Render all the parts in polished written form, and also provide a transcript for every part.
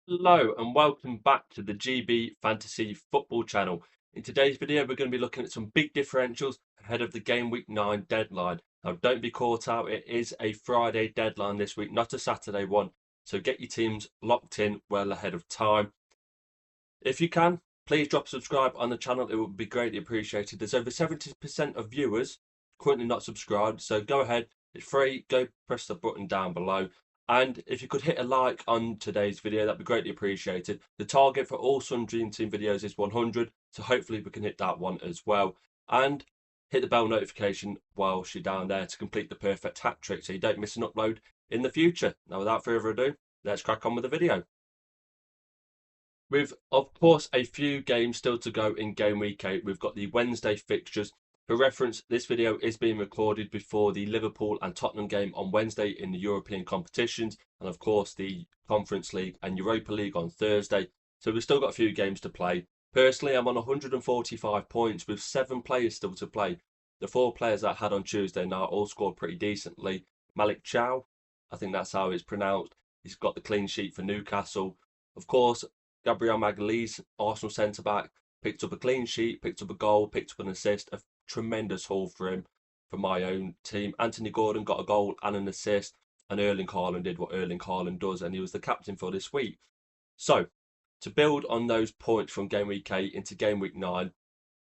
Hello and welcome back to the GB Fantasy Football channel. In today's video, we're going to be looking at some big differentials ahead of the Game Week 9 deadline. Now, don't be caught out. It is a Friday deadline this week, not a Saturday one. So get your teams locked in well ahead of time. If you can, please drop a subscribe on the channel. It would be greatly appreciated. There's over 70% of viewers currently not subscribed. So go ahead. It's free. Go press the button down below. And if you could hit a like on today's video, that'd be greatly appreciated. The target for all Sun Dream Team videos is 100. So hopefully we can hit that one as well. And hit the bell notification whilst you're down there to complete the perfect hat trick so you don't miss an upload in the future. Now, without further ado, let's crack on with the video. With, of course, a few games still to go in Game Week 8, we've got the Wednesday fixtures. For reference, this video is being recorded before the Liverpool and Tottenham game on Wednesday in the European competitions, and of course the Conference League and Europa League on Thursday. So we've still got a few games to play. Personally, I'm on 145 points with 7 players still to play. The 4 players that I had on Tuesday now all scored pretty decently. Malik Chow, I think that's how it's pronounced. He's got the clean sheet for Newcastle. Of course, Gabriel Magalhaes, Arsenal centre-back, picked up a clean sheet, picked up a goal, picked up an assist. A tremendous haul for him for my own team. Anthony Gordon got a goal and an assist, and Erling Haaland did what Erling Haaland does, and he was the captain for this week. So, to build on those points from Game Week 8 into Game Week 9,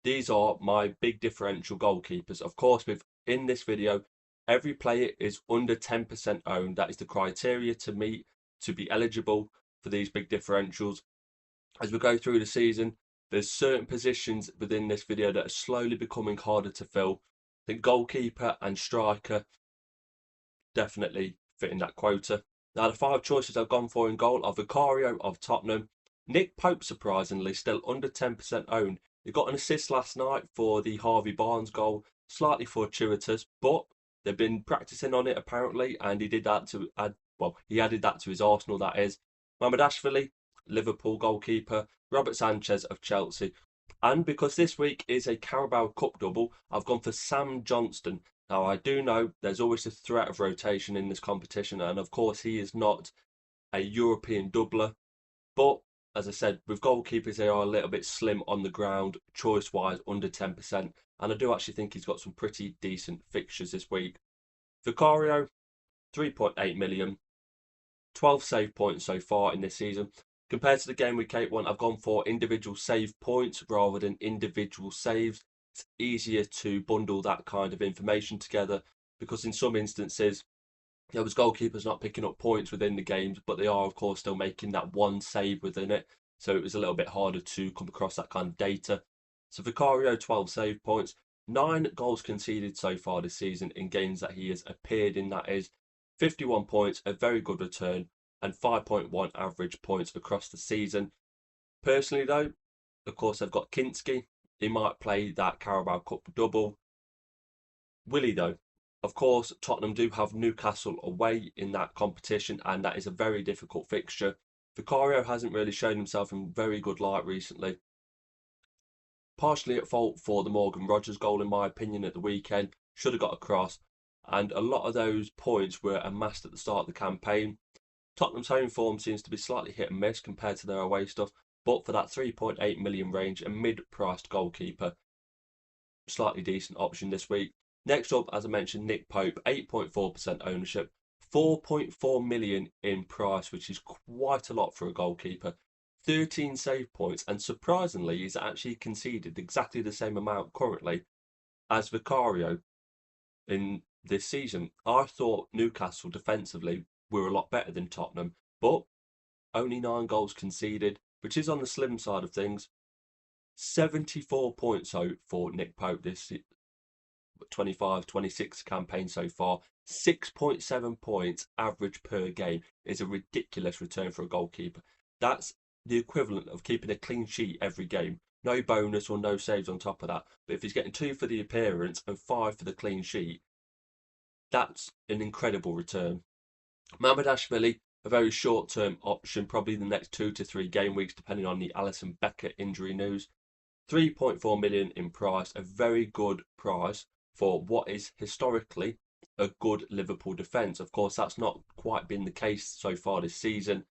these are my big differential goalkeepers. Of course, in this video, every player is under 10% owned. That is the criteria to meet to be eligible for these big differentials. As we go through the season, there's certain positions within this video that are slowly becoming harder to fill. I think goalkeeper and striker definitely fit in that quota. Now, the 5 choices I've gone for in goal are Vicario of Tottenham. Nick Pope, surprisingly, still under 10% owned. He got an assist last night for the Harvey Barnes goal, slightly fortuitous, but they've been practicing on it apparently, and he did that to add, well, he added that to his arsenal, that is. Mamardashvili, Liverpool goalkeeper, Robert Sanchez of Chelsea. And because this week is a Carabao Cup double, I've gone for Sam Johnston. Now, I do know there's always a threat of rotation in this competition, and of course, he is not a European doubler. But as I said, with goalkeepers, they are a little bit slim on the ground, choice wise, under 10%. And I do actually think he's got some pretty decent fixtures this week. Vicario, 3.8 million, 12 save points so far in this season. Compared to the Game Week 8 one, I've gone for individual save points rather than individual saves. It's easier to bundle that kind of information together because in some instances, there was goalkeepers not picking up points within the games, but they are, of course, still making that one save within it. So it was a little bit harder to come across that kind of data. So Vicario, 12 save points, 9 goals conceded so far this season in games that he has appeared in. That is 51 points, a very good return, and 5.1 average points across the season. Personally, though, of course, I've got Kinski. He might play that Carabao Cup double. Will he, though? Of course, Tottenham do have Newcastle away in that competition, and that is a very difficult fixture. Vicario hasn't really shown himself in very good light recently. Partially at fault for the Morgan Rogers goal, in my opinion, at the weekend. Should have got across. And a lot of those points were amassed at the start of the campaign. Tottenham's home form seems to be slightly hit and miss compared to their away stuff, but for that 3.8 million range, a mid-priced goalkeeper, slightly decent option this week. Next up, as I mentioned, Nick Pope, 8.4% ownership, 4.4 million in price, which is quite a lot for a goalkeeper. 13 save points, and surprisingly, he's actually conceded exactly the same amount currently as Vicario in this season. I thought Newcastle defensively were a lot better than Tottenham, but only 9 goals conceded, which is on the slim side of things. 74 points out for Nick Pope this 25-26 campaign so far. 6.7 points average per game is a ridiculous return for a goalkeeper. That's the equivalent of keeping a clean sheet every game. No bonus or no saves on top of that. But if he's getting 2 for the appearance and 5 for the clean sheet, that's an incredible return. Mamardashvili, a very short-term option, probably the next 2 to 3 game weeks, depending on the Alisson Becker injury news. 3.4 million in price, a very good price for what is historically a good Liverpool defence. Of course, that's not quite been the case so far this season.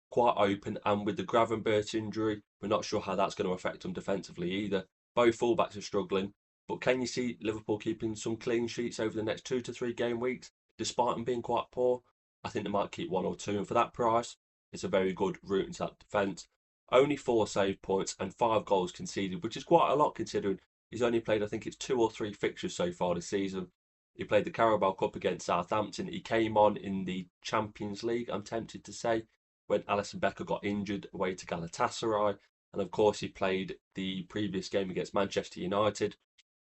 quite open, and with the Gravenberch injury, we're not sure how that's going to affect them defensively either. Both fullbacks are struggling, but can you see Liverpool keeping some clean sheets over the next 2 to 3 game weeks, despite them being quite poor? I think they might keep 1 or 2, and for that price, it's a very good route into that defence. Only 4 save points and 5 goals conceded, which is quite a lot considering he's only played, I think it's 2 or 3 fixtures so far this season. He played the Carabao Cup against Southampton. He came on in the Champions League, I'm tempted to say, when Alisson Becker got injured away to Galatasaray. And of course, he played the previous game against Manchester United.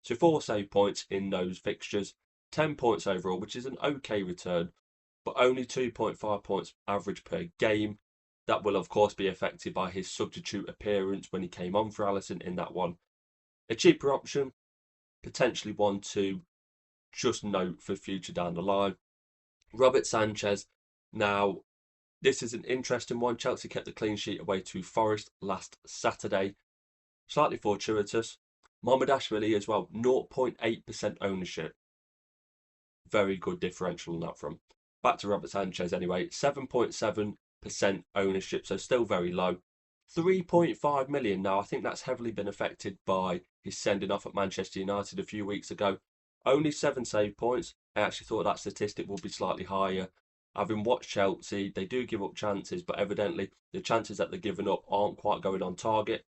So 4 save points in those fixtures, 10 points overall, which is an okay return, but only 2.5 points average per game. That will, of course, be affected by his substitute appearance when he came on for Alisson in that one. A cheaper option, potentially one to just note for future down the line. Robert Sanchez. Now, this is an interesting one. Chelsea kept the clean sheet away to Forest last Saturday. Slightly fortuitous. Mohamedashvili as well, 0.8% ownership. Very good differential on that front. Back to Robert Sanchez anyway, 7.7% ownership, so still very low. 3.5 million now. I think that's heavily been affected by his sending off at Manchester United a few weeks ago. Only 7 save points. I actually thought that statistic would be slightly higher. Having watched Chelsea, they do give up chances, but evidently the chances that they're giving up aren't quite going on target.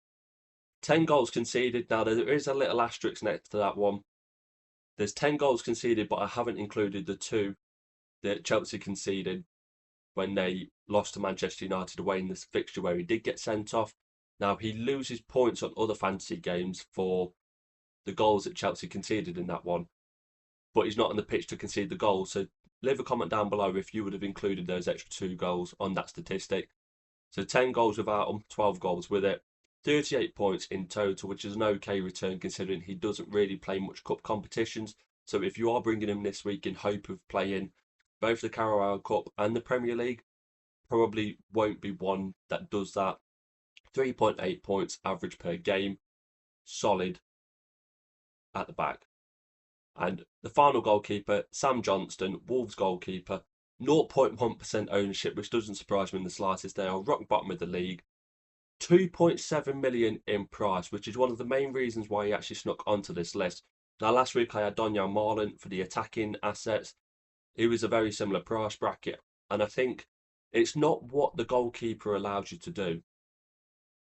10 goals conceded. Now, there is a little asterisk next to that one. There's 10 goals conceded, but I haven't included the 2 that Chelsea conceded when they lost to Manchester United away in this fixture where he did get sent off. Now, he loses points on other fantasy games for the goals that Chelsea conceded in that one, but he's not on the pitch to concede the goal. So leave a comment down below if you would have included those extra 2 goals on that statistic. So 10 goals without him, 12 goals with it. 38 points in total, which is an okay return considering he doesn't really play much cup competitions. So if you are bringing him this week in hope of playing both the Carabao Cup and the Premier League, probably won't be one that does that. 3.8 points average per game, solid at the back. And the final goalkeeper, Sam Johnston, Wolves goalkeeper, 0.1% ownership, which doesn't surprise me in the slightest. They are rock bottom of the league. 2.7 million in price, which is one of the main reasons why he actually snuck onto this list. Now, last week I had Donyell Marland for the attacking assets. He was a very similar price bracket, and I think it's not what the goalkeeper allows you to do.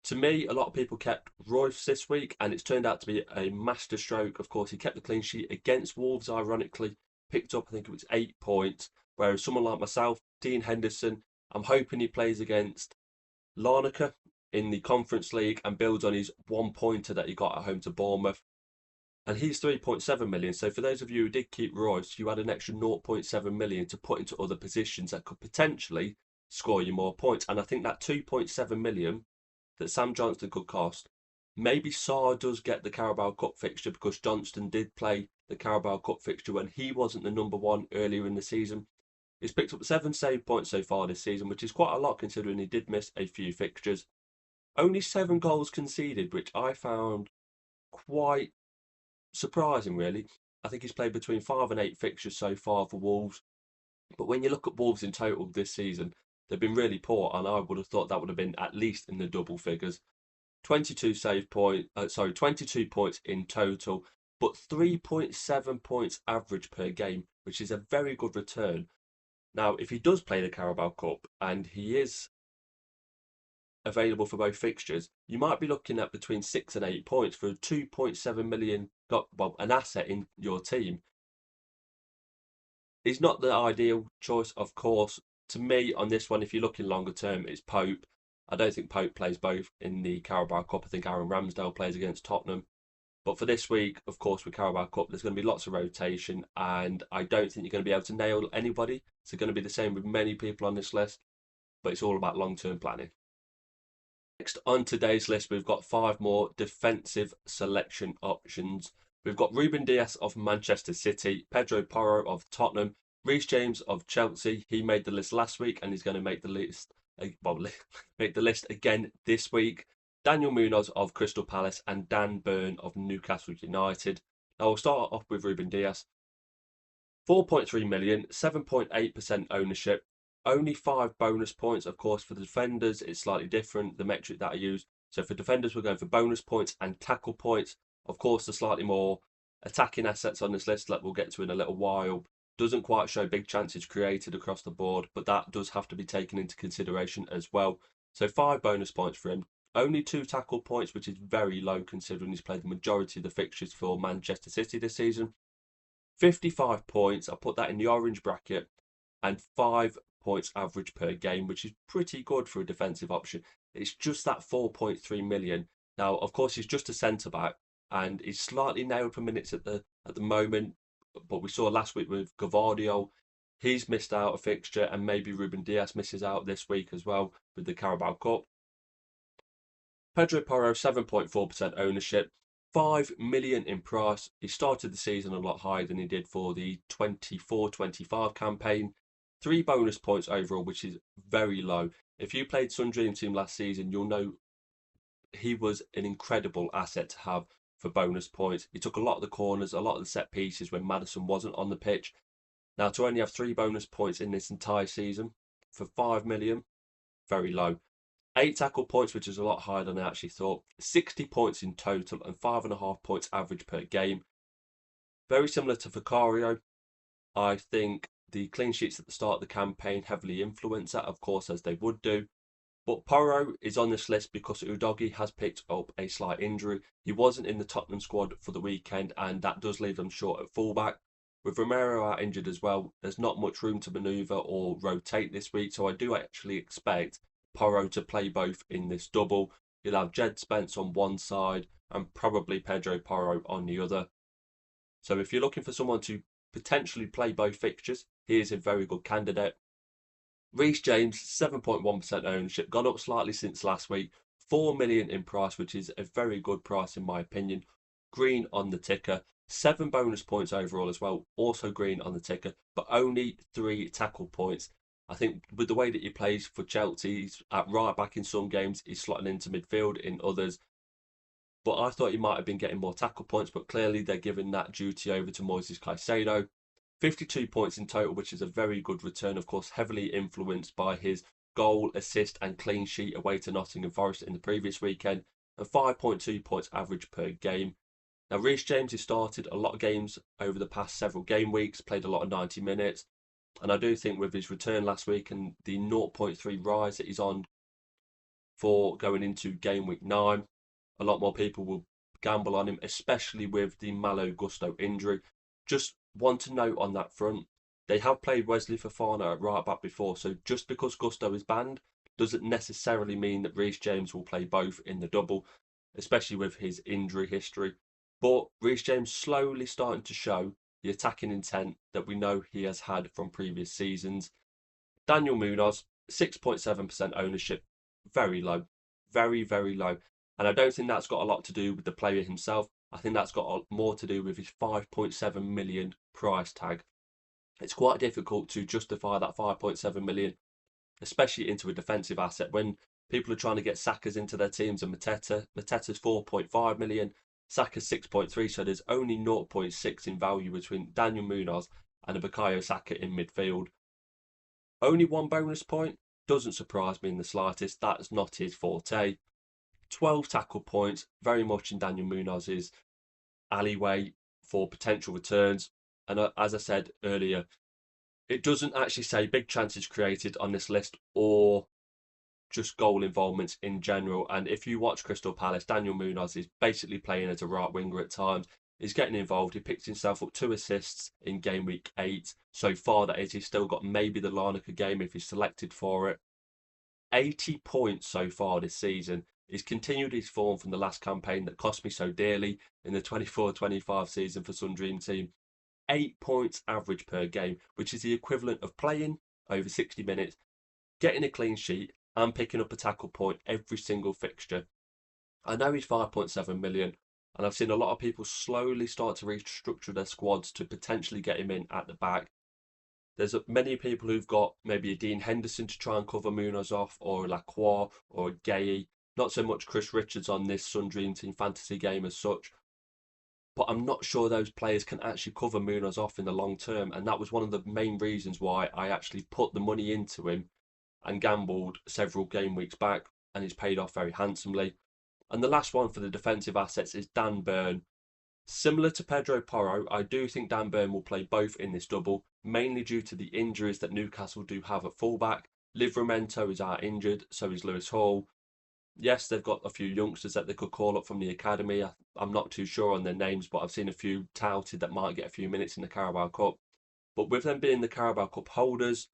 To me, a lot of people kept Royce this week, and it's turned out to be a masterstroke. Of course, he kept the clean sheet against Wolves, ironically, picked up, I think it was 8 points, whereas someone like myself, Dean Henderson, I'm hoping he plays against Larnaca in the Conference League and builds on his 1-pointer that he got at home to Bournemouth. And he's 3.7 million. So for those of you who did keep Royce, you had an extra 0.7 million to put into other positions that could potentially score you more points. And I think that 2.7 million that Sam Johnston could cost, maybe Sarr does get the Carabao Cup fixture because Johnston did play the Carabao Cup fixture when he wasn't the number 1 earlier in the season. He's picked up 7 save points so far this season, which is quite a lot considering he did miss a few fixtures. Only 7 goals conceded, which I found quite surprising, really. I think he's played between 5 and 8 fixtures so far for Wolves. But when you look at Wolves in total this season, they've been really poor, and I would have thought that would have been at least in the double figures. 22 points in total, but 3.7 points average per game, which is a very good return. Now, if he does play the Carabao Cup and he is available for both fixtures, you might be looking at between 6 and 8 points for a 2.7 million, well, an asset in your team. He's not the ideal choice, of course. To me, on this one, if you're looking longer term, it's Pope. I don't think Pope plays both in the Carabao Cup. I think Aaron Ramsdale plays against Tottenham. But for this week, of course, with Carabao Cup, there's going to be lots of rotation, and I don't think you're going to be able to nail anybody. It's going to be the same with many people on this list, but it's all about long-term planning. Next on today's list, we've got 5 more defensive selection options. We've got Ruben Dias of Manchester City, Pedro Porro of Tottenham, Reece James of Chelsea. He made the list last week and he's going to make the list, make the list again this week. Daniel Munoz of Crystal Palace and Dan Burn of Newcastle United. Now we'll start off with Ruben Dias. 4.3 million, 7.8% ownership. Only 5 bonus points. Of course, for the defenders, it's slightly different, the metric that I use. So for defenders, we're going for bonus points and tackle points. Of course, the slightly more attacking assets on this list that we'll get to in a little while doesn't quite show big chances created across the board, but that does have to be taken into consideration as well. So 5 bonus points for him. Only 2 tackle points, which is very low considering he's played the majority of the fixtures for Manchester City this season. 55 points, I put that in the orange bracket, and 5 points average per game, which is pretty good for a defensive option. It's just that 4.3 million. Now, of course, he's just a centre back, and he's slightly nailed for minutes at the moment. But we saw last week with Gavardio, he's missed out a fixture, and maybe Ruben Dias misses out this week as well with the Carabao Cup. Pedro Porro, 7.4% ownership, 5 million in price. He started the season a lot higher than he did for the 24-25 campaign. 3 bonus points overall, which is very low. If you played Sun Dream Team last season, you'll know he was an incredible asset to have for bonus points. He took a lot of the corners, a lot of the set pieces when Maddison wasn't on the pitch. Now, to only have 3 bonus points in this entire season for 5 million, very low. 8 tackle points, which is a lot higher than I actually thought. 60 points in total and 5.5 points average per game. Very similar to Vicario. I think the clean sheets at the start of the campaign heavily influence that, of course, as they would do. But Porro is on this list because Udogie has picked up a slight injury. He wasn't in the Tottenham squad for the weekend, and that does leave them short at fullback. With Romero out injured as well, there's not much room to manoeuvre or rotate this week, so I do actually expect Porro to play both in this double. You'll have Jed Spence on one side and probably Pedro Porro on the other. So if you're looking for someone to potentially play both fixtures, he is a very good candidate. Reece James, 7.1% ownership, gone up slightly since last week. 4 million in price, which is a very good price in my opinion. Green on the ticker. 7 bonus points overall as well, also green on the ticker, but only 3 tackle points. I think with the way that he plays for Chelsea, he's at right back in some games, he's slotting into midfield in others. But I thought he might have been getting more tackle points, but clearly they're giving that duty over to Moises Caicedo. 52 points in total, which is a very good return, of course, heavily influenced by his goal, assist, and clean sheet away to Nottingham Forest in the previous weekend, and 5.2 points average per game. Now, Reece James has started a lot of games over the past several game weeks, played a lot of 90 minutes, and I do think with his return last week and the 0.3 rise that he's on for going into Gameweek 9, a lot more people will gamble on him, especially with the Malo Gusto injury. Just want to note on that front, they have played Wesley Fofana at right back before, so just because Gusto is banned doesn't necessarily mean that Reece James will play both in the double, especially with his injury history. But Reece James slowly starting to show the attacking intent that we know he has had from previous seasons. Daniel Munoz, 6.7% ownership, very low, very, very low. And I don't think that's got a lot to do with the player himself. I think that's got more to do with his 5.7 million price tag. It's quite difficult to justify that 5.7 million, especially into a defensive asset when people are trying to get Saka's into their teams and Mateta's 4.5 million, Saka's 6.3, so there's only 0.6 in value between Daniel Munoz and a Bukayo Saka in midfield. Only 1 bonus point doesn't surprise me in the slightest. That's not his forte. 12 tackle points, very much in Daniel Munoz's alleyway for potential returns. And as I said earlier, it doesn't actually say big chances created on this list or just goal involvements in general. And if you watch Crystal Palace, Daniel Munoz is basically playing as a right winger at times. He's getting involved. He picked himself up 2 assists in game week 8. So far, that is, he's still got maybe the Larnaca game if he's selected for it. 80 points so far this season. He's continued his form from the last campaign that cost me so dearly in the 24-25 season for Sun Dream Team. 8 points average per game, which is the equivalent of playing over 60 minutes, getting a clean sheet, and picking up a tackle point every single fixture. I know he's 5.7 million, and I've seen a lot of people slowly start to restructure their squads to potentially get him in at the back. There's many people who've got maybe a Dean Henderson to try and cover Munoz off, or a Lacroix, or a Gay. Not so much Chris Richards on this Sun Dream Team fantasy game as such. but I'm not sure those players can actually cover Munoz off in the long term. And that was one of the main reasons why I actually put the money into him and gambled several game weeks back, and he's paid off very handsomely. And the last one for the defensive assets is Dan Burn. Similar to Pedro Porro, I do think Dan Burn will play both in this double, mainly due to the injuries that Newcastle do have at fullback. Livramento is out injured, so is Lewis Hall. Yes, they've got a few youngsters that they could call up from the academy. I'm not too sure on their names, but I've seen a few touted that might get a few minutes in the Carabao Cup. But with them being the Carabao Cup holders,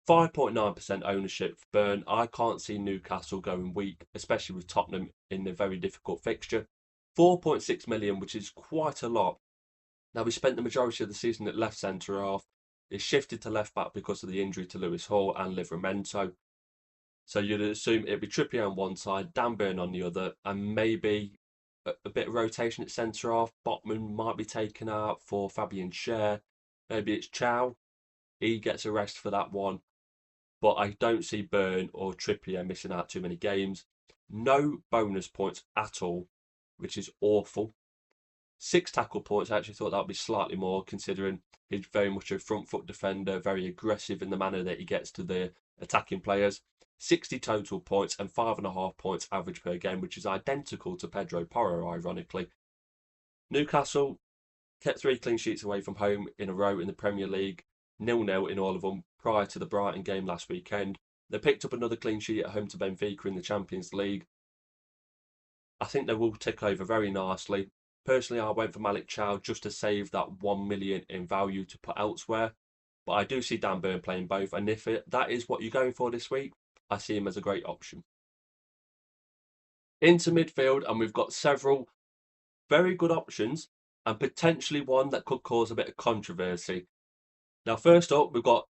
5.9% ownership for Burn. I can't see Newcastle going weak, especially with Tottenham in a very difficult fixture. 4.6 million, which is quite a lot. Now, we spent the majority of the season at left centre half. It shifted to left back because of the injury to Lewis Hall and Livramento. So you'd assume it'd be Trippier on one side, Dan Burn on the other, and maybe a bit of rotation at centre half. Botman might be taken out for Fabian Schär. Maybe it's Chow. He gets a rest for that one. But I don't see Burn or Trippier missing out too many games. No bonus points at all, which is awful. 6 tackle points. I actually thought that would be slightly more, considering he's very much a front foot defender, very aggressive in the manner that he gets to the attacking players. 60 total points and 5.5 points average per game, which is identical to Pedro Porro, ironically. Newcastle kept 3 clean sheets away from home in a row in the Premier League, 0-0 in all of them prior to the Brighton game last weekend. They picked up another clean sheet at home to Benfica in the Champions League. I think they will tick over very nicely. Personally, I went for Malik Chow just to save that 1 million in value to put elsewhere. But I do see Dan Burn playing both, and if that is what you're going for this week, I see him as a great option. Into midfield, and we've got several very good options, and potentially one that could cause a bit of controversy. Now, first up, we've got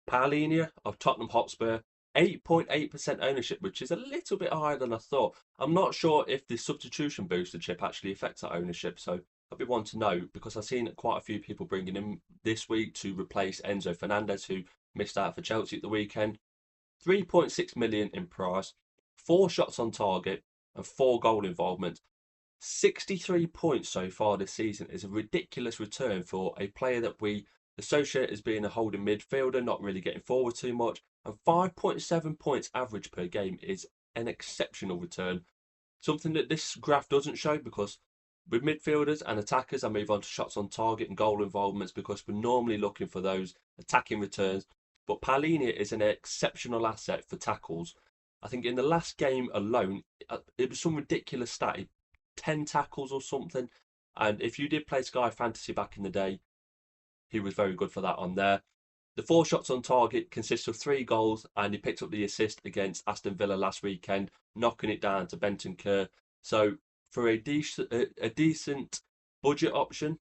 Paulinho of Tottenham Hotspur, 8.8% ownership, which is a little bit higher than I thought. I'm not sure if the substitution booster chip actually affects that ownership, so I'd be one to know, because I've seen quite a few people bringing him this week to replace Enzo Fernandez, who missed out for Chelsea at the weekend. 3.6 million in price, 4 shots on target, and 4 goal involvement. 63 points so far this season is a ridiculous return for a player that we associate as being a holding midfielder, not really getting forward too much. And 5.7 points average per game is an exceptional return. Something that this graph doesn't show, because with midfielders and attackers, I move on to shots on target and goal involvements because we're normally looking for those attacking returns. But Paulinho is an exceptional asset for tackles. I think in the last game alone, it was some ridiculous stat, 10 tackles or something. And if you did play Sky Fantasy back in the day, he was very good for that on there. The 4 shots on target consists of 3 goals, and he picked up the assist against Aston Villa last weekend, knocking it down to Bentancur. So for a decent budget option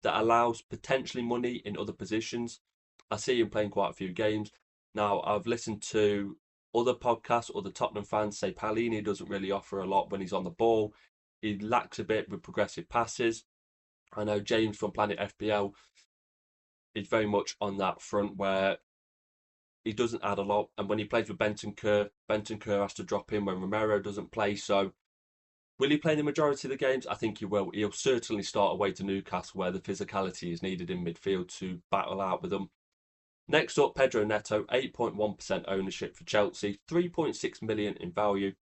that allows potentially money in other positions, I see him playing quite a few games. Now, I've listened to other podcasts, other Tottenham fans say Paulinho doesn't really offer a lot when he's on the ball. He lacks a bit with progressive passes. I know James from Planet FPL is very much on that front where he doesn't add a lot. And when he plays with Bentancur has to drop in when Romero doesn't play. So will he play the majority of the games? I think he will. He'll certainly start away to Newcastle, where the physicality is needed in midfield to battle out with them. Next up, Pedro Neto, 8.1% ownership for Chelsea, 3.6 million in value,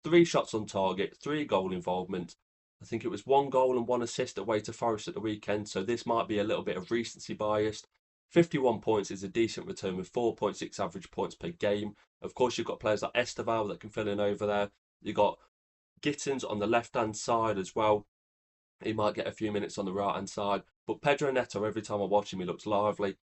3 shots on target, 3 goal involvement. I think it was 1 goal and 1 assist away to Forest at the weekend, so this might be a little bit of recency biased. 51 points is a decent return with 4.6 average points per game. Of course, you've got players like Esteval that can fill in over there. You've got Gittins on the left-hand side as well. He might get a few minutes on the right-hand side. But Pedro Neto, every time I watch him, he looks lively.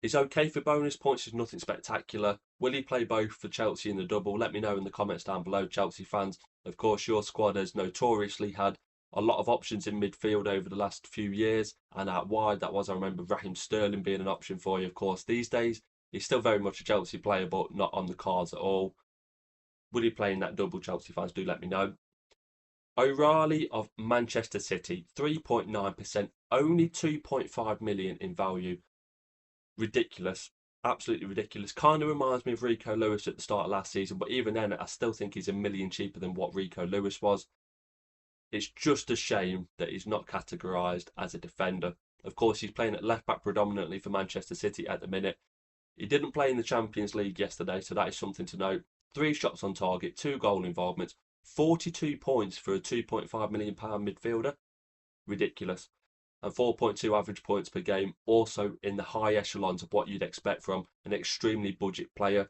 He's okay for bonus points, he's nothing spectacular. Will he play both for Chelsea in the double? Let me know in the comments down below, Chelsea fans. Of course, your squad has notoriously had a lot of options in midfield over the last few years. And out wide, I remember Raheem Sterling being an option for you. Of course, these days, he's still very much a Chelsea player, but not on the cards at all. Will he play in that double, Chelsea fans? Do let me know. O'Reilly of Manchester City, 3.9%, only 2.5 million in value. Ridiculous, absolutely ridiculous. Kind of reminds me of Rico Lewis at the start of last season, but even then, I still think he's a million cheaper than what Rico Lewis was. It's just a shame that he's not categorised as a defender. Of course, he's playing at left back predominantly for Manchester City at the minute. He didn't play in the Champions League yesterday, so that is something to note. 3 shots on target, 2 goal involvements, 42 points for a £2.5 million midfielder. Ridiculous. And 4.2 average points per game, also in the high echelons of what you'd expect from an extremely budget player.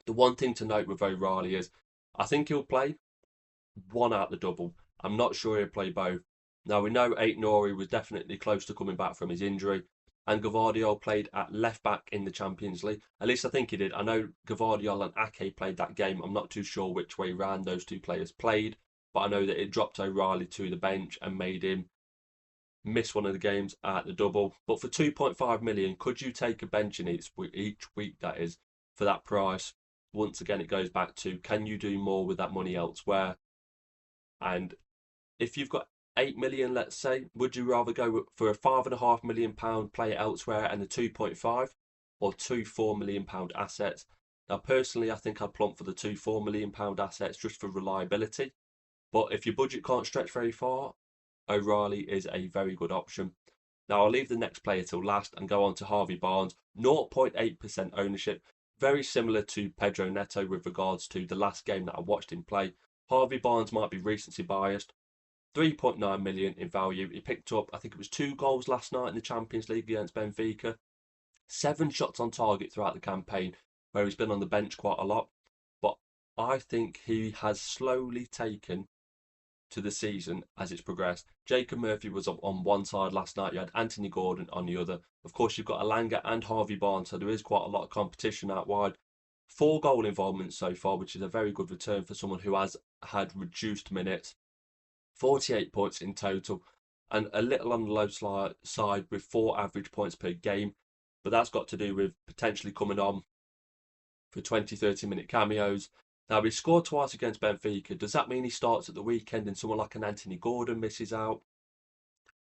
The one thing to note with O'Reilly is I think he'll play one out the double. I'm not sure he'll play both. Now, we know Aït-Nouri was definitely close to coming back from his injury, and Gvardiol played at left back in the Champions League. At least I think he did. I know Gvardiol and Ake played that game. I'm not too sure which way round those two players played, but I know that it dropped O'Reilly to the bench and made him miss one of the games at the double. But for 2.5 million, could you take a bench in each week, that is, for that price? Once again, it goes back to, can you do more with that money elsewhere? And if you've got 8 million, let's say, would you rather go for a £5.5 million player elsewhere and a 2.5, or two £4 million assets? Now, personally, I think I'd plump for the two £4 million assets just for reliability. But if your budget can't stretch very far, O'Reilly is a very good option. Now, I'll leave the next player till last and go on to Harvey Barnes. 0.8% ownership, very similar to Pedro Neto with regards to the last game that I watched him play. Harvey Barnes might be recency biased. 3.9 million in value. He picked up, I think it was 2 goals last night in the Champions League against Benfica. 7 shots on target throughout the campaign, where he's been on the bench quite a lot. But I think he has slowly taken to the season as it's progressed. Jacob Murphy was on one side last night. You had Anthony Gordon on the other. Of course, you've got Alanga and Harvey Barnes, so there is quite a lot of competition out wide. 4 goal involvements so far, which is a very good return for someone who has had reduced minutes. 48 points in total, and a little on the low side with 4 average points per game. But that's got to do with potentially coming on for 20-30 minute cameos. Now, he scored twice against Benfica. Does that mean he starts at the weekend and someone like an Anthony Gordon misses out?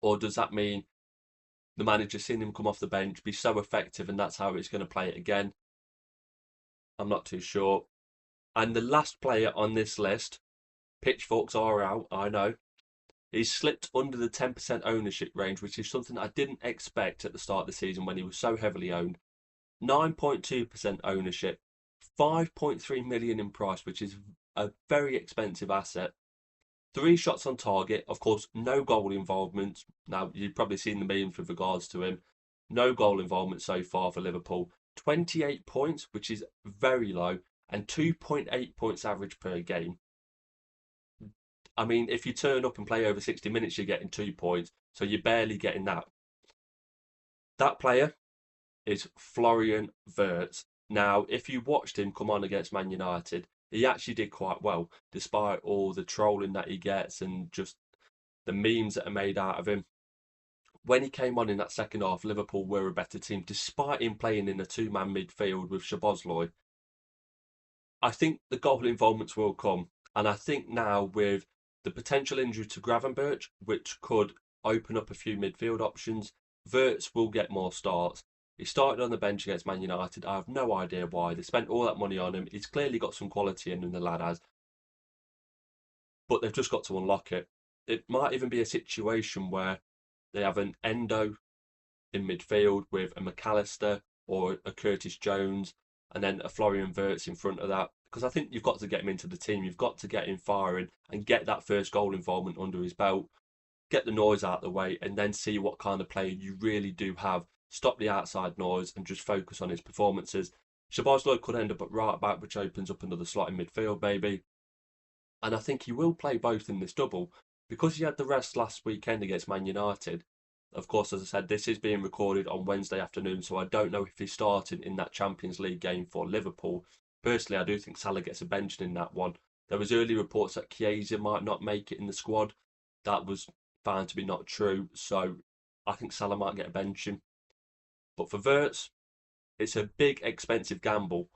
Or does that mean the manager's seen him come off the bench, be so effective, and that's how he's going to play it again? I'm not too sure. And the last player on this list, pitchforks are out, I know. He's slipped under the 10% ownership range, which is something I didn't expect at the start of the season when he was so heavily owned. 9.2% ownership, 5.3 million in price, which is a very expensive asset. 3 shots on target, of course, no goal involvement. Now, you've probably seen the memes with regards to him. No goal involvement so far for Liverpool. 28 points, which is very low, and 2.8 points average per game. I mean, if you turn up and play over 60 minutes, you're getting 2 points, so you're barely getting that. That player is Florian Wirtz. Now, if you watched him come on against Man United, he actually did quite well, despite all the trolling that he gets and just the memes that are made out of him. When he came on in that second half, Liverpool were a better team, despite him playing in a 2-man midfield with Szoboszlai. I think the goal involvements will come, and I think now with the potential injury to Gravenberch, which could open up a few midfield options, Wirtz will get more starts. He started on the bench against Man United. I have no idea why. They spent all that money on him. He's clearly got some quality in him, the lad has. But they've just got to unlock it. It might even be a situation where they have an Endo in midfield with a McAllister or a Curtis Jones and then a Florian Wirtz in front of that. Because I think you've got to get him into the team. You've got to get him firing and get that first goal involvement under his belt. Get the noise out of the way and then see what kind of player you really do have. Stop the outside noise and just focus on his performances. Szoboszlai could end up at right back, which opens up another slot in midfield, maybe. And I think he will play both in this double. Because he had the rest last weekend against Man United, of course, as I said, this is being recorded on Wednesday afternoon, so I don't know if he's starting in that Champions League game for Liverpool. Personally, I do think Salah gets a bench in that one. There was early reports that Chiesa might not make it in the squad. That was found to be not true, so I think Salah might get a benching. But for Wirtz, it's a big, expensive gamble.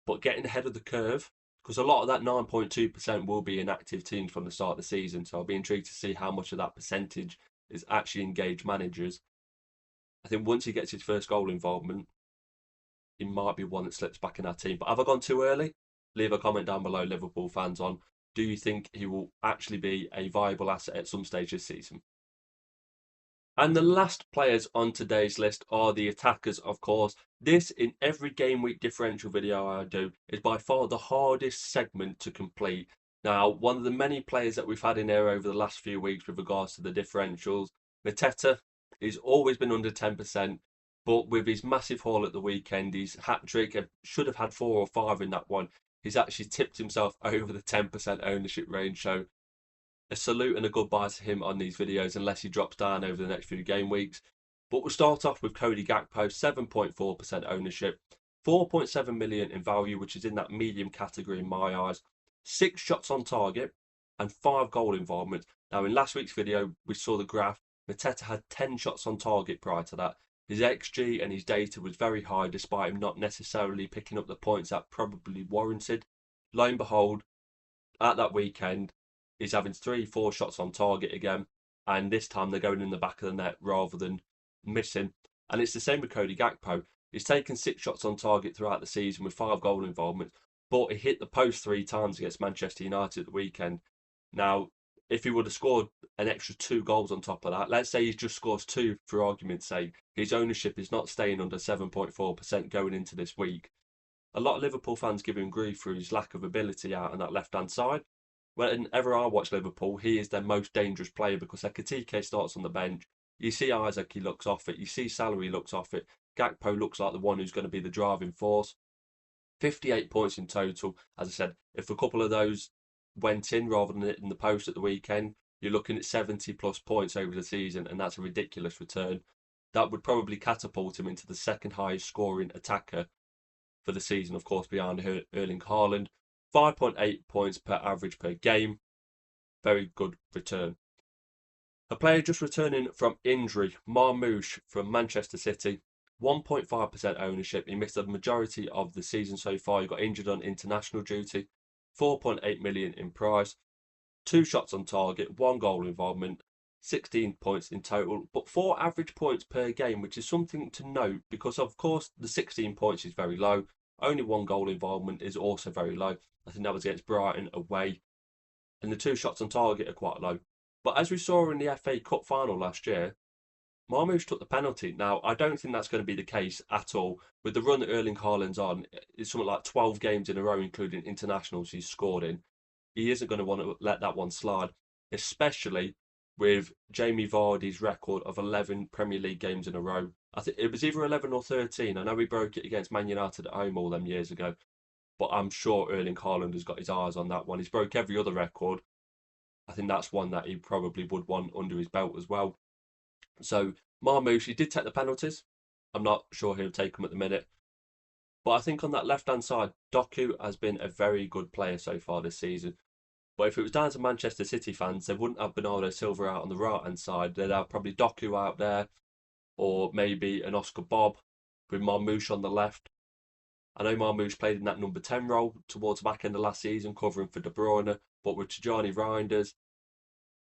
But getting ahead of the curve, because a lot of that 9.2% will be inactive teams from the start of the season, so I'll be intrigued to see how much of that percentage is actually engaged managers. I think once he gets his first goal involvement, he might be one that slips back in our team. But have I gone too early? Leave a comment down below, Liverpool fans, on do you think he will actually be a viable asset at some stage this season? And the last players on today's list are the attackers, of course. This, in every game week differential video I do, is by far the hardest segment to complete. Now, one of the many players that we've had in here over the last few weeks with regards to the differentials, Mateta, he's always been under 10%, but with his massive haul at the weekend, his hat-trick, should have had 4 or 5 in that one, he's actually tipped himself over the 10% ownership range, so a salute and a goodbye to him on these videos unless he drops down over the next few game weeks. But we'll start off with Cody Gakpo, 7.4% ownership, 4.7 million in value, which is in that medium category in my eyes. 6 shots on target and 5 goal involvements. Now, in last week's video, we saw the graph. Mateta had 10 shots on target prior to that. His XG and his data was very high, despite him not necessarily picking up the points that probably warranted. Lo and behold, at that weekend, he's having 3-4 shots on target again, and this time they're going in the back of the net rather than missing. And it's the same with Cody Gakpo. He's taken 6 shots on target throughout the season with 5 goal involvements, but he hit the post 3 times against Manchester United at the weekend. Now, if he would have scored an extra 2 goals on top of that, let's say he just scores 2 for argument's sake, his ownership is not staying under 7.4% going into this week. A lot of Liverpool fans give him grief for his lack of ability out on that left-hand side. Whenever I watch Liverpool, he is their most dangerous player because Ekitike starts on the bench. You see Isaac, he looks off it. You see Salah, he looks off it. Gakpo looks like the one who's going to be the driving force. 58 points in total. As I said, if a couple of those went in rather than hitting the post at the weekend, you're looking at 70 plus points over the season, and that's a ridiculous return. That would probably catapult him into the second highest scoring attacker for the season, of course, behind Erling Haaland. 5.8 points per average per game. Very good return. A player just returning from injury, Marmoush from Manchester City. 1.5% ownership. He missed the majority of the season so far. He got injured on international duty. 4.8 million in price. 2 shots on target, 1 goal involvement, 16 points in total, but 4 average points per game, which is something to note because, of course, the 16 points is very low. Only 1 goal involvement is also very low. I think that was against Brighton away. And the 2 shots on target are quite low. But as we saw in the FA Cup final last year, Marmoush took the penalty. Now, I don't think that's going to be the case at all. With the run that Erling Haaland's on, it's something like 12 games in a row, including internationals he's scored in. He isn't going to want to let that one slide, especially with Jamie Vardy's record of 11 Premier League games in a row. I think it was either 11 or 13. I know he broke it against Man United at home all them years ago, but I'm sure Erling Haaland has got his eyes on that one. He's broke every other record. I think that's one that he probably would want under his belt as well. So Marmoush, he did take the penalties. I'm not sure he'll take them at the minute. But I think on that left-hand side, Doku has been a very good player so far this season. But if it was down to Manchester City fans, they wouldn't have Bernardo Silva out on the right-hand side. They'd have probably Doku out there, or maybe an Oscar Bob with Marmoush on the left. I know Marmoush played in that number 10 role towards the back end of last season, covering for De Bruyne, but with Tijani Reinders,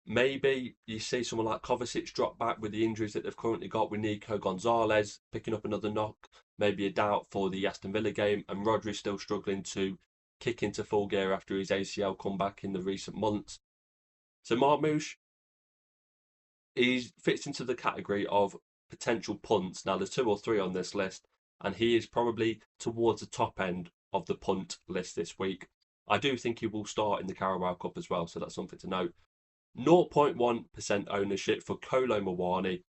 maybe you see someone like Kovacic drop back with the injuries that they've currently got, with Nico Gonzalez picking up another knock, maybe a doubt for the Aston Villa game, and Rodri still struggling to kick into full gear after his ACL comeback in the recent months. So Marmoush, he fits into the category of potential punts. Now, there's 2 or 3 on this list, and he is probably towards the top end of the punt list this week. I do think he will start in the Carabao Cup as well, so that's something to note. 0.1% ownership for Kolo Muani.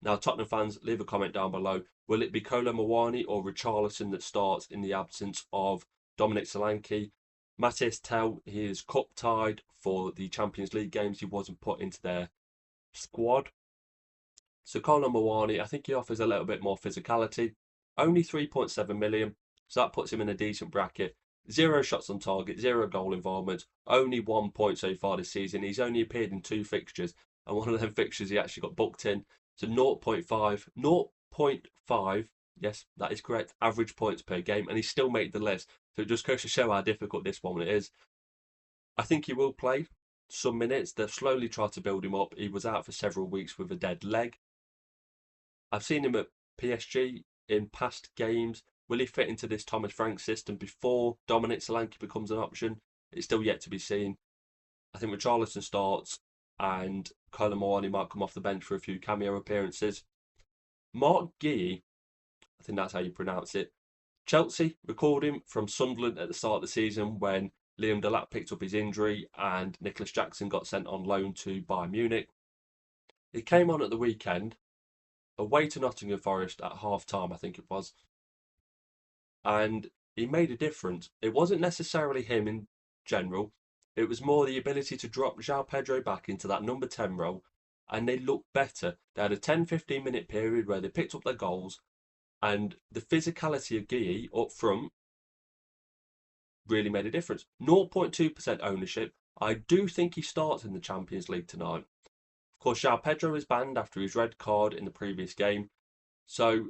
Now, Tottenham fans, leave a comment down below. Will it be Kolo Muani or Richarlison that starts in the absence of Dominic Solanke? Matthias Tell, he is cup tied for the Champions League games. He wasn't put into their squad. So Kolo Muani, I think he offers a little bit more physicality. Only 3.7 million, so that puts him in a decent bracket. 0 shots on target, 0 goal involvement, only 1 point so far this season. He's only appeared in 2 fixtures, and one of them fixtures he actually got booked in. So 0.5, yes, that is correct, average points per game, and he still made the list. So it just goes to show how difficult this one is. I think he will play some minutes. They've slowly tried to build him up. He was out for several weeks with a dead leg. I've seen him at PSG in past games. Will he fit into this Thomas Frank system before Dominic Solanke becomes an option? It's still yet to be seen. I think Richarlison starts and Kolo Muani might come off the bench for a few cameo appearances. Mark Guéhi, I think that's how you pronounce it. Chelsea recalled him from Sunderland at the start of the season when Liam Delap picked up his injury and Nicholas Jackson got sent on loan to Bayern Munich. He came on at the weekend, away to Nottingham Forest at half time, I think it was, and he made a difference. It wasn't necessarily him in general, it was more the ability to drop João Pedro back into that number 10 role, and they looked better. They had a 10-15 minute period where they picked up their goals, and the physicality of Guéhi up front really made a difference. 0.2% ownership. I do think he starts in the Champions League tonight. Of course, João Pedro is banned after his red card in the previous game. So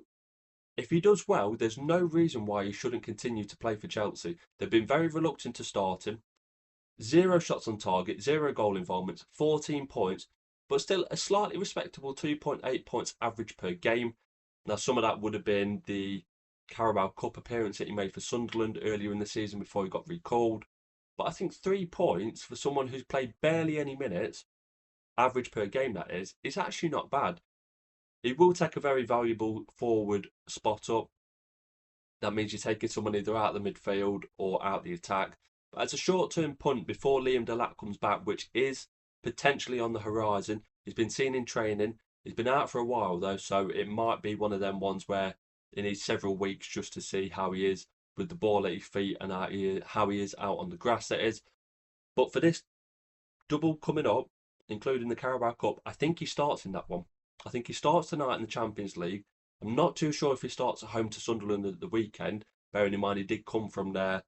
if he does well, there's no reason why he shouldn't continue to play for Chelsea. They've been very reluctant to start him. 0 shots on target, 0 goal involvements, 14 points, but still a slightly respectable 2.8 points average per game. Now, some of that would have been the Carabao Cup appearance that he made for Sunderland earlier in the season before he got recalled. But I think 3 points for someone who's played barely any minutes, average per game that is actually not bad. He will take a very valuable forward spot up. That means you're taking someone either out of the midfield or out the attack. But as a short-term punt before Liam Delap comes back, which is potentially on the horizon, he's been seen in training. He's been out for a while though, so it might be one of them ones where he needs several weeks just to see how he is with the ball at his feet and how he is out on the grass, that is. But for this double coming up, including the Carabao Cup, I think he starts in that one. I think he starts tonight in the Champions League. I'm not too sure if he starts at home to Sunderland at the weekend, bearing in mind he did come from there.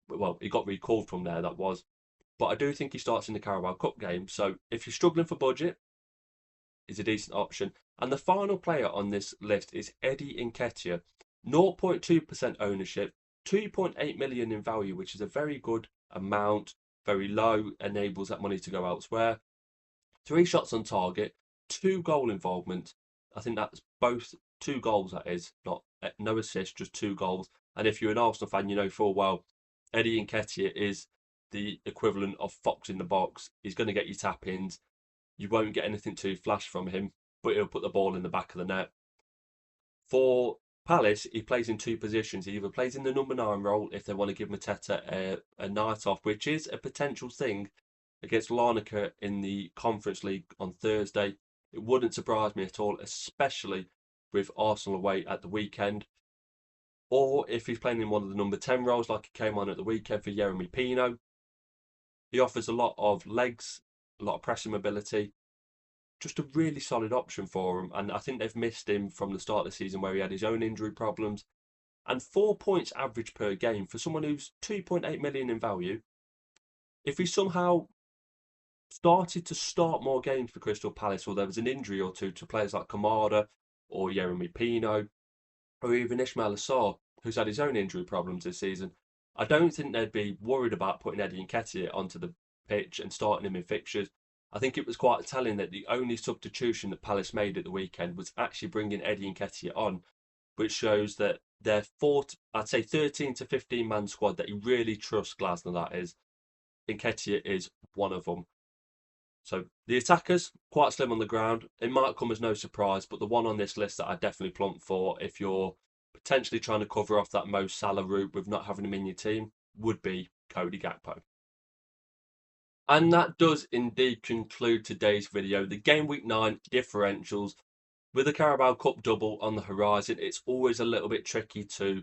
Well, he got recalled from there, that was. But I do think he starts in the Carabao Cup game. So if you're struggling for budget, he's a decent option. And the final player on this list is Eddie Nketiah. 0.2% ownership, 2.8 million in value, which is a very good amount. Very low, enables that money to go elsewhere. 3 shots on target, 2 goal involvement. I think that's both 2 goals, that is, not no assists, just 2 goals. And if you're an Arsenal fan, you know full well Eddie Nketiah is the equivalent of Fox in the box. He's going to get you tap-ins. You won't get anything too flash from him, but he'll put the ball in the back of the net. For Palace, he plays in 2 positions. He either plays in the number 9 role if they want to give Mateta a night off, which is a potential thing against Larnaca in the Conference League on Thursday. It wouldn't surprise me at all, especially with Arsenal away at the weekend. Or if he's playing in one of the number 10 roles like he came on at the weekend for Yeremy Pino. He offers a lot of legs, a lot of pressing mobility. Just a really solid option for him. And I think they've missed him from the start of the season where he had his own injury problems. And 4 points average per game for someone who's 2.8 million in value. If he somehow started to start more games for Crystal Palace, or there was an injury or two to players like Kamada or Yeremy Pino, or even Ismail Assar, who's had his own injury problems this season, I don't think they'd be worried about putting Eddie Nketiah onto the pitch and starting him in fixtures. I think it was quite telling that the only substitution that Palace made at the weekend was actually bringing Eddie Nketiah on, which shows that their I'd say 13 to 15 man squad that he really trusts Glasner, that is. Nketiah is one of them. So the attackers, quite slim on the ground. It might come as no surprise, but the one on this list that I definitely plump for if you're potentially trying to cover off that Mo Salah route with not having him in your team would be Cody Gakpo. And that does indeed conclude today's video. The Game Week 9 differentials. With the Carabao Cup double on the horizon, it's always a little bit tricky to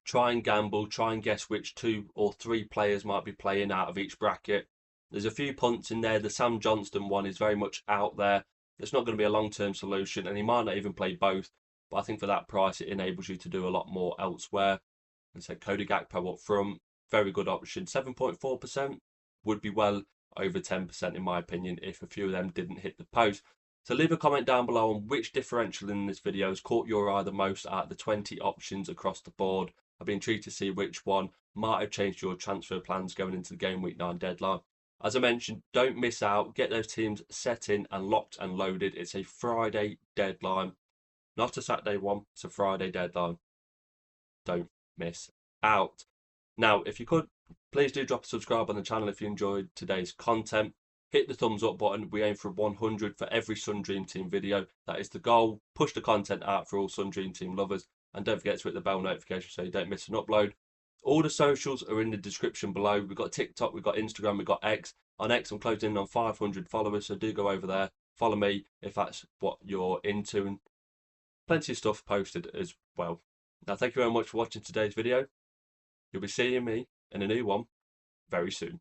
try and gamble, try and guess which 2 or 3 players might be playing out of each bracket. There's a few punts in there. The Sam Johnston one is very much out there. It's not going to be a long-term solution, and he might not even play both. But I think for that price, it enables you to do a lot more elsewhere. And so Cody Gakpo up front, very good option. 7.4% would be well over 10% in my opinion if a few of them didn't hit the post. So leave a comment down below on which differential in this video has caught your eye the most out of the 20 options across the board. I've been intrigued to see which one might have changed your transfer plans going into the Game Week 9 deadline. As I mentioned, don't miss out. Get those teams set in and locked and loaded. It's a Friday deadline, not a Saturday one. It's a Friday deadline. Don't miss out. Now, if you could, please do drop a subscribe on the channel if you enjoyed today's content. Hit the thumbs up button. We aim for 100 for every Sun Dream Team video. That is the goal. Push the content out for all Sun Dream Team lovers. And don't forget to hit the bell notification so you don't miss an upload. All the socials are in the description below. We've got TikTok, we've got Instagram, we've got X. On X, I'm closing in on 500 followers, so do go over there. Follow me if that's what you're into. And plenty of stuff posted as well. Now, thank you very much for watching today's video. You'll be seeing me in a new one very soon.